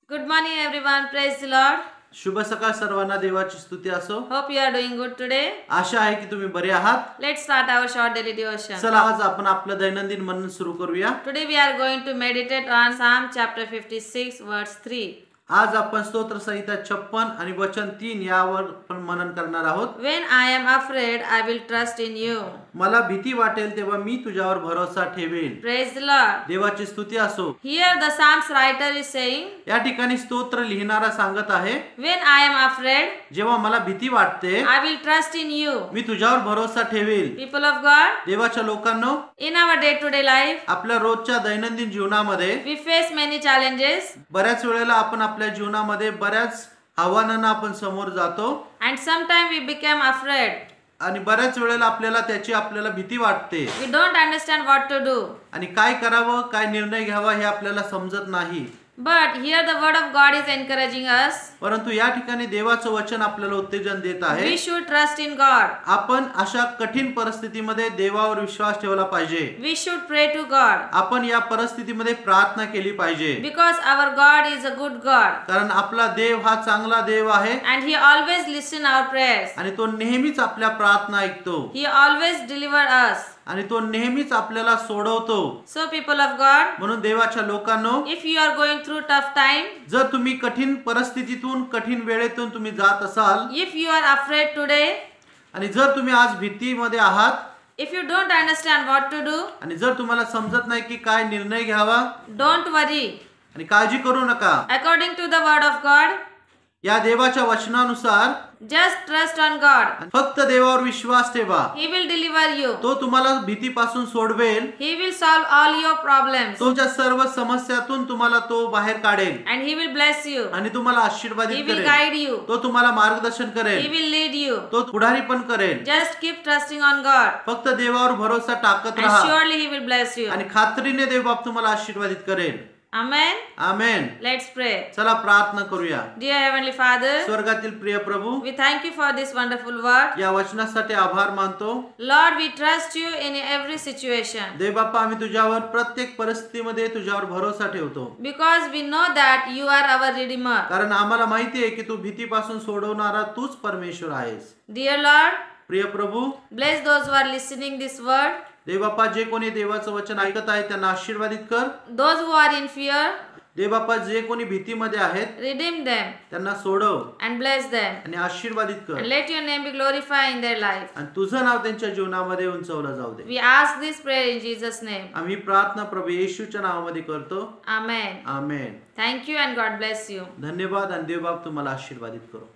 Good morning everyone. Praise the Lord. शुभ सकाळ सर्वांना. देवाची स्तुती असो. Hope you are doing good today. आशा आहे की तुम्ही बरे आहात. Let's start our short daily devotion. चला आज आपण आपलं दैनंदिन मनन सुरू करूया. Today we are going to meditate on Psalm chapter 56 verse 3. आज आपण स्तोत्र संहिता 56 आणि वचन 3 यावर पण मनन करणार आहोत. When I am afraid, I will trust in you. मला भीती वाटेल तेव्हा मी तुझ्यावर भरोसा ठेवेन. Praise the Lord. देवाची स्तुती असो. Here the Psalms writer is saying, या ठिकाणी स्तोत्र लिहिणारा सांगत आहे, when I am afraid, जेव्हा मला भीती वाटते I will trust in you. मी तुझ्यावर भरोसा ठेवेल. People of God, देवाच्या लोकांनो, in our day-to-day life, आपल्या रोजच्या दैनंदिन जीवनामध्ये we face many challenges, बऱ्याच वेळेला आपण आपल्या जीवनामध्ये बऱ्याच आव्हानांना आपण समोर जातो and sometimes we become afraid. आणि बऱ्याच वेळेला आपल्याला भीती वाटते We don't understand what to do. आणि काय करावं, काय निर्णय घ्यावा हे आपल्याला समजत नाही. But here the word of God is encouraging us. परंतु या ठिकाणी देवाचं वचन आपल्याला उत्तेजन देत आहे. We should trust in God. आपण अशा कठीण परिस्थितीमध्ये देवावर विश्वास ठेवला पाहिजे. We should pray to God. आपण या परिस्थितीमध्ये प्रार्थना केली पाहिजे. Because our God is a good God. कारण आपला देव हा चांगला देव आहे And He always listens our prayers. आणि तो नेहमीच आपल्या प्रार्थना ऐकतो He always delivers us. आणि तो नेहमीच आपल्याला सोडवतो. So people of God, म्हणून देवाच्या लोकांनो, if you are going through tough time, जर तुम्ही कठीण परिस्थितीतून कठीण वेळेतून तुम्ही जात असाल, if you are afraid today, आणि जर तुम्ही आज भीतीमध्ये आहात, if you don't understand what to do, आणि जर तुम्हाला समजत नाही की काय निर्णय घ्यावा, don't worry. आणि काळजी करू नका. According to the word of God, या देवाच्या वचनानुसार just trust on God. फक्त देवावर विश्वास ठेवा. He will deliver you. तो तुम्हाला भीतीपासून सोडवेल. He will solve all your problems. तुमच्या सर्व समस्यातून तुम्हाला तो बाहेर काढेल And He will bless you. आणि तुम्हाला He आशीर्वादित will करेल. guide you. तो तुम्हाला मार्गदर्शन He करेल. will lead you. तो पुढारी पण करेल. Just keep trusting on God. फक्त देवावर भरोसा टाकत And राहा surely He will bless you. आणि खात्रीने देवबाप तुम्हाला आशीर्वादित करेल. Amen. आमेन. Let's pray. चला प्रार्थना करूया. Dear Heavenly Father, स्वर्गातील प्रिय प्रभू, we thank you for this wonderful word. या वचनासाठी आभार मानतो. Lord, we trust you in every situation. देवबापा, आम्ही तुझ्यावर प्रत्येक परिस्थितीमध्ये तुझ्यावर भरोसा ठेवतो. Because we know that you are our Redeemer. कारण आम्हाला माहिती आहे की तू भीतीपासून सोडवणारा तूच परमेश्वर आहेस. Dear Lord, प्रिय प्रभू, bless those who are listening this word. देवबापा, जे कोणी देवाचं वचन ऐकत आहे त्यांना आशीर्वादित कर. Those who are in fear, देवबापा, जे कोणी भीतीमध्ये आहेत redeem them त्यांना सोडव and bless them. आणि आशीर्वादित कर And let your name be glorified in their life. आणि तुझं नाव त्यांच्या जीवनामध्ये उंचवलं जाऊ दे. We ask this prayer in Jesus' name. आम्ही प्रार्थना प्रभू येशूच्या नावामध्ये करतो. Amen. Amen. Thank you and God bless you. धन्यवाद आणि देवबाप तुम्हाला आशीर्वादित करो.